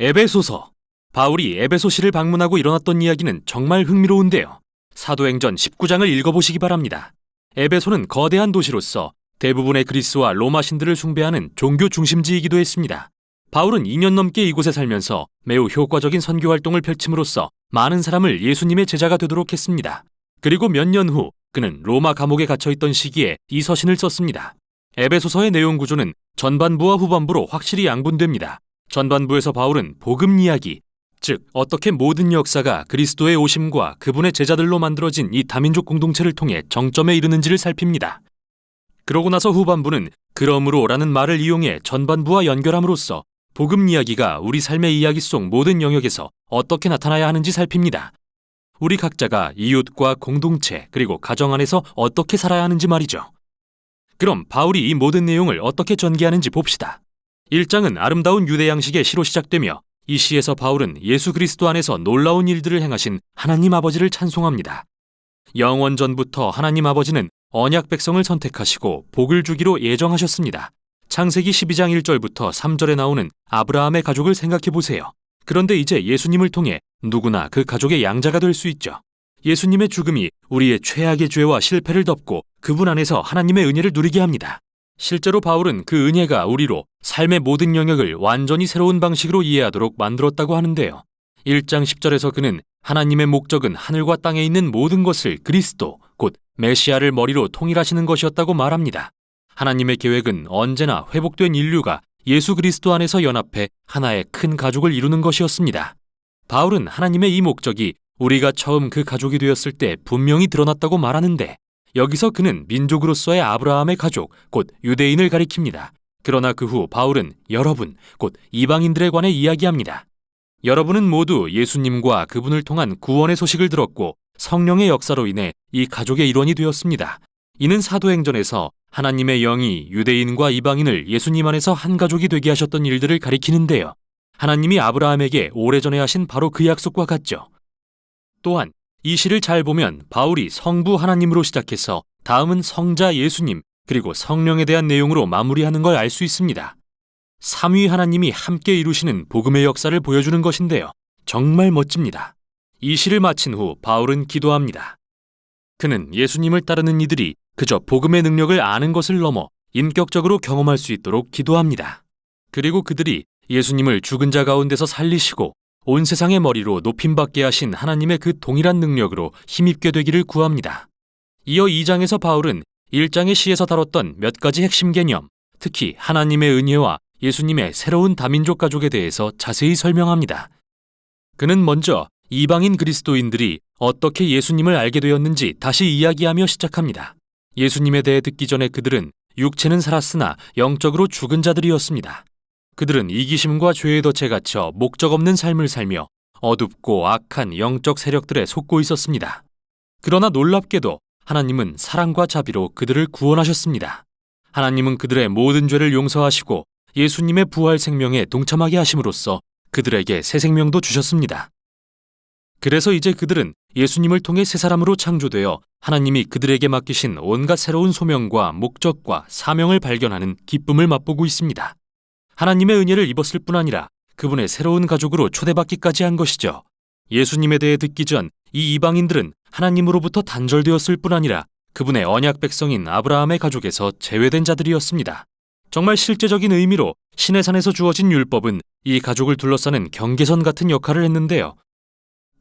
에베소서. 바울이 에베소시를 방문하고 일어났던 이야기는 정말 흥미로운데요. 사도행전 19장을 읽어보시기 바랍니다. 에베소는 거대한 도시로서 대부분의 그리스와 로마 신들을 숭배하는 종교 중심지이기도 했습니다. 바울은 2년 넘게 이곳에 살면서 매우 효과적인 선교 활동을 펼침으로써 많은 사람을 예수님의 제자가 되도록 했습니다. 그리고 몇 년 후 그는 로마 감옥에 갇혀있던 시기에 이 서신을 썼습니다. 에베소서의 내용 구조는 전반부와 후반부로 확실히 양분됩니다. 전반부에서 바울은 복음 이야기, 즉 어떻게 모든 역사가 그리스도의 오심과 그분의 제자들로 만들어진 이 다민족 공동체를 통해 정점에 이르는지를 살핍니다. 그러고 나서 후반부는 그러므로라는 말을 이용해 전반부와 연결함으로써 복음 이야기가 우리 삶의 이야기 속 모든 영역에서 어떻게 나타나야 하는지 살핍니다. 우리 각자가 이웃과 공동체 그리고 가정 안에서 어떻게 살아야 하는지 말이죠. 그럼 바울이 이 모든 내용을 어떻게 전개하는지 봅시다. 1장은 아름다운 유대 양식의 시로 시작되며 이 시에서 바울은 예수 그리스도 안에서 놀라운 일들을 행하신 하나님 아버지를 찬송합니다. 영원 전부터 하나님 아버지는 언약 백성을 선택하시고 복을 주기로 예정하셨습니다. 창세기 12장 1절부터 3절에 나오는 아브라함의 가족을 생각해 보세요. 그런데 이제 예수님을 통해 누구나 그 가족의 양자가 될 수 있죠. 예수님의 죽음이 우리의 최악의 죄와 실패를 덮고 그분 안에서 하나님의 은혜를 누리게 합니다. 실제로 바울은 그 은혜가 우리로 삶의 모든 영역을 완전히 새로운 방식으로 이해하도록 만들었다고 하는데요. 1장 10절에서 그는 하나님의 목적은 하늘과 땅에 있는 모든 것을 그리스도, 곧 메시아를 머리로 통일하시는 것이었다고 말합니다. 하나님의 계획은 언제나 회복된 인류가 예수 그리스도 안에서 연합해 하나의 큰 가족을 이루는 것이었습니다. 바울은 하나님의 이 목적이 우리가 처음 그 가족이 되었을 때 분명히 드러났다고 말하는데 여기서 그는 민족으로서의 아브라함의 가족, 곧 유대인을 가리킵니다. 그러나 그 후 바울은 여러분, 곧 이방인들에 관해 이야기합니다. 여러분은 모두 예수님과 그분을 통한 구원의 소식을 들었고 성령의 역사로 인해 이 가족의 일원이 되었습니다. 이는 사도행전에서 하나님의 영이 유대인과 이방인을 예수님 안에서 한 가족이 되게 하셨던 일들을 가리키는데요. 하나님이 아브라함에게 오래전에 하신 바로 그 약속과 같죠. 또한 이 시를 잘 보면 바울이 성부 하나님으로 시작해서 다음은 성자 예수님 그리고 성령에 대한 내용으로 마무리하는 걸 알 수 있습니다. 삼위 하나님이 함께 이루시는 복음의 역사를 보여주는 것인데요. 정말 멋집니다. 이 시를 마친 후 바울은 기도합니다. 그는 예수님을 따르는 이들이 그저 복음의 능력을 아는 것을 넘어 인격적으로 경험할 수 있도록 기도합니다. 그리고 그들이 예수님을 죽은 자 가운데서 살리시고 온 세상의 머리로 높임받게 하신 하나님의 그 동일한 능력으로 힘입게 되기를 구합니다. 이어 2장에서 바울은 1장의 시에서 다뤘던 몇 가지 핵심 개념, 특히 하나님의 은혜와 예수님의 새로운 다민족 가족에 대해서 자세히 설명합니다. 그는 먼저 이방인 그리스도인들이 어떻게 예수님을 알게 되었는지 다시 이야기하며 시작합니다. 예수님에 대해 듣기 전에 그들은 육체는 살았으나 영적으로 죽은 자들이었습니다. 그들은 이기심과 죄의 덫에 갇혀 목적 없는 삶을 살며 어둡고 악한 영적 세력들에 속고 있었습니다. 그러나 놀랍게도 하나님은 사랑과 자비로 그들을 구원하셨습니다. 하나님은 그들의 모든 죄를 용서하시고 예수님의 부활 생명에 동참하게 하심으로써 그들에게 새 생명도 주셨습니다. 그래서 이제 그들은 예수님을 통해 새 사람으로 창조되어 하나님이 그들에게 맡기신 온갖 새로운 소명과 목적과 사명을 발견하는 기쁨을 맛보고 있습니다. 하나님의 은혜를 입었을 뿐 아니라 그분의 새로운 가족으로 초대받기까지 한 것이죠. 예수님에 대해 듣기 전 이 이방인들은 하나님으로부터 단절되었을 뿐 아니라 그분의 언약 백성인 아브라함의 가족에서 제외된 자들이었습니다. 정말 실제적인 의미로 신의 산에서 주어진 율법은 이 가족을 둘러싸는 경계선 같은 역할을 했는데요.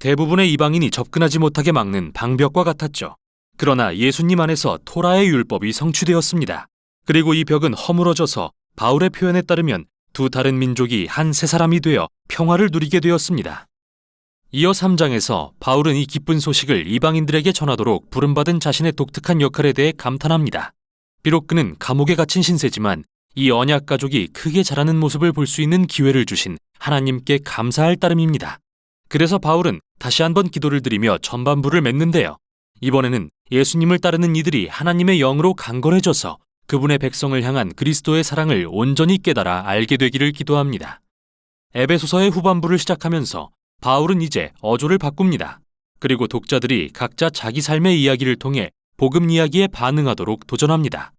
대부분의 이방인이 접근하지 못하게 막는 방벽과 같았죠. 그러나 예수님 안에서 토라의 율법이 성취되었습니다. 그리고 이 벽은 허물어져서 바울의 표현에 따르면 두 다른 민족이 한 세 사람이 되어 평화를 누리게 되었습니다. 이어 3장에서 바울은 이 기쁜 소식을 이방인들에게 전하도록 부름받은 자신의 독특한 역할에 대해 감탄합니다. 비록 그는 감옥에 갇힌 신세지만 이 언약 가족이 크게 자라는 모습을 볼 수 있는 기회를 주신 하나님께 감사할 따름입니다. 그래서 바울은 다시 한번 기도를 드리며 전반부를 맺는데요. 이번에는 예수님을 따르는 이들이 하나님의 영으로 강건해져서 그분의 백성을 향한 그리스도의 사랑을 온전히 깨달아 알게 되기를 기도합니다. 에베소서의 후반부를 시작하면서 바울은 이제 어조를 바꿉니다. 그리고 독자들이 각자 자기 삶의 이야기를 통해 복음 이야기에 반응하도록 도전합니다.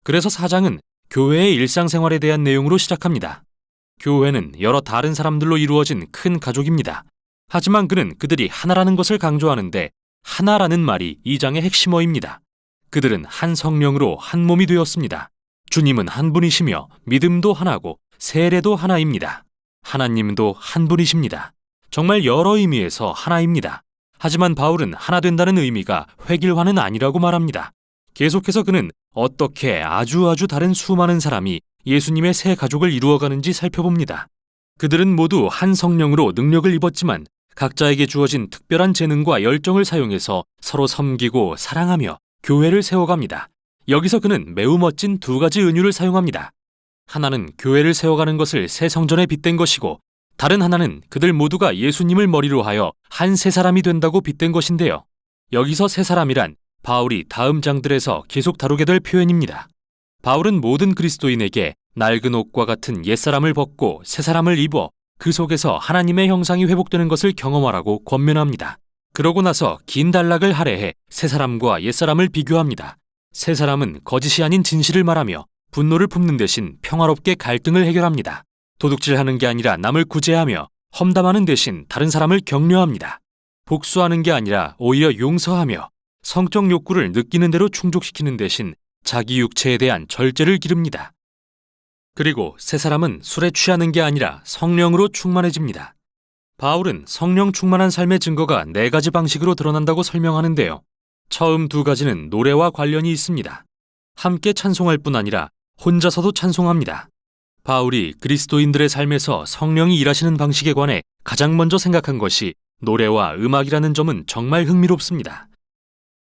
그래서 4장은 교회의 일상생활에 대한 내용으로 시작합니다. 교회는 여러 다른 사람들로 이루어진 큰 가족입니다. 하지만 그는 그들이 하나라는 것을 강조하는데 하나라는 말이 이 장의 핵심어입니다. 그들은 한 성령으로 한 몸이 되었습니다. 주님은 한 분이시며 믿음도 하나고 세례도 하나입니다. 하나님도 한 분이십니다. 정말 여러 의미에서 하나입니다. 하지만 바울은 하나 된다는 의미가 획일화는 아니라고 말합니다. 계속해서 그는 어떻게 아주 다른 수많은 사람이 예수님의 새 가족을 이루어가는지 살펴봅니다. 그들은 모두 한 성령으로 능력을 입었지만 각자에게 주어진 특별한 재능과 열정을 사용해서 서로 섬기고 사랑하며 교회를 세워갑니다. 여기서 그는 매우 멋진 두 가지 은유를 사용합니다. 하나는 교회를 세워가는 것을 새 성전에 빗댄 것이고 다른 하나는 그들 모두가 예수님을 머리로 하여 한 새 사람이 된다고 빗댄 것인데요. 여기서 새 사람이란 바울이 다음 장들에서 계속 다루게 될 표현입니다. 바울은 모든 그리스도인에게 낡은 옷과 같은 옛사람을 벗고 새 사람을 입어 그 속에서 하나님의 형상이 회복되는 것을 경험하라고 권면합니다. 그러고 나서 긴 단락을 할애해 새 사람과 옛사람을 비교합니다. 새 사람은 거짓이 아닌 진실을 말하며 분노를 품는 대신 평화롭게 갈등을 해결합니다. 도둑질하는 게 아니라 남을 구제하며 험담하는 대신 다른 사람을 격려합니다. 복수하는 게 아니라 오히려 용서하며 성적 욕구를 느끼는 대로 충족시키는 대신 자기 육체에 대한 절제를 기릅니다. 그리고 새 사람은 술에 취하는 게 아니라 성령으로 충만해집니다. 바울은 성령 충만한 삶의 증거가 4가지 방식으로 드러난다고 설명하는데요. 처음 2가지는 노래와 관련이 있습니다. 함께 찬송할 뿐 아니라 혼자서도 찬송합니다. 바울이 그리스도인들의 삶에서 성령이 일하시는 방식에 관해 가장 먼저 생각한 것이 노래와 음악이라는 점은 정말 흥미롭습니다.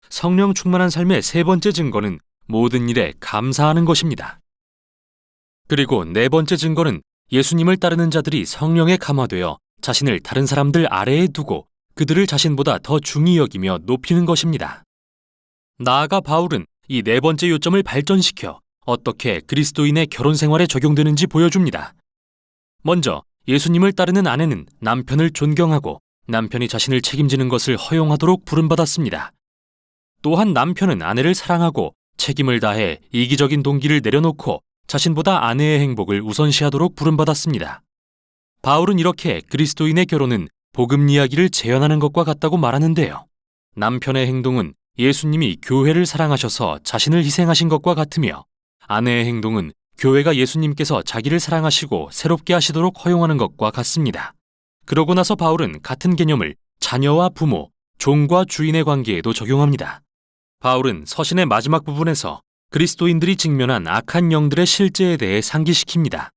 성령 충만한 삶의 3번째 증거는 모든 일에 감사하는 것입니다. 그리고 4번째 증거는 예수님을 따르는 자들이 성령에 감화되어 자신을 다른 사람들 아래에 두고 그들을 자신보다 더 중히 여기며 높이는 것입니다. 나아가 바울은 이 4번째 요점을 발전시켜 어떻게 그리스도인의 결혼 생활에 적용되는지 보여줍니다. 먼저 예수님을 따르는 아내는 남편을 존경하고 남편이 자신을 책임지는 것을 허용하도록 부름받았습니다. 또한 남편은 아내를 사랑하고 책임을 다해 이기적인 동기를 내려놓고 자신보다 아내의 행복을 우선시하도록 부름받았습니다. 바울은 이렇게 그리스도인의 결혼은 복음 이야기를 재현하는 것과 같다고 말하는데요. 남편의 행동은 예수님이 교회를 사랑하셔서 자신을 희생하신 것과 같으며 아내의 행동은 교회가 예수님께서 자기를 사랑하시고 새롭게 하시도록 허용하는 것과 같습니다. 그러고 나서 바울은 같은 개념을 자녀와 부모, 종과 주인의 관계에도 적용합니다. 바울은 서신의 마지막 부분에서 그리스도인들이 직면한 악한 영들의 실제에 대해 상기시킵니다.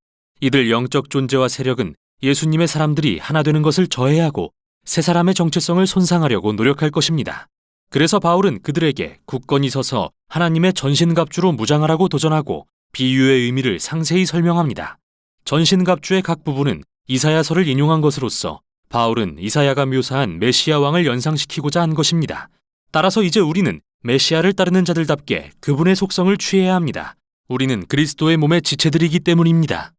이들 영적 존재와 세력은 예수님의 사람들이 하나 되는 것을 저해하고 새 사람의 정체성을 손상하려고 노력할 것입니다. 그래서 바울은 그들에게 굳건히 서서 하나님의 전신갑주로 무장하라고 도전하고 비유의 의미를 상세히 설명합니다. 전신갑주의 각 부분은 이사야서를 인용한 것으로서 바울은 이사야가 묘사한 메시아 왕을 연상시키고자 한 것입니다. 따라서 이제 우리는 메시아를 따르는 자들답게 그분의 속성을 취해야 합니다. 우리는 그리스도의 몸의 지체들이기 때문입니다.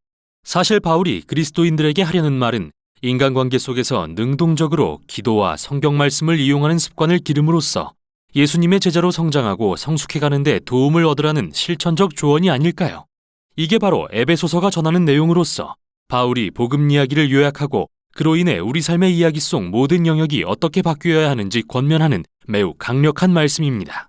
사실 바울이 그리스도인들에게 하려는 말은 인간관계 속에서 능동적으로 기도와 성경 말씀을 이용하는 습관을 기름으로써 예수님의 제자로 성장하고 성숙해가는 데 도움을 얻으라는 실천적 조언이 아닐까요? 이게 바로 에베소서가 전하는 내용으로서 바울이 복음 이야기를 요약하고 그로 인해 우리 삶의 이야기 속 모든 영역이 어떻게 바뀌어야 하는지 권면하는 매우 강력한 말씀입니다.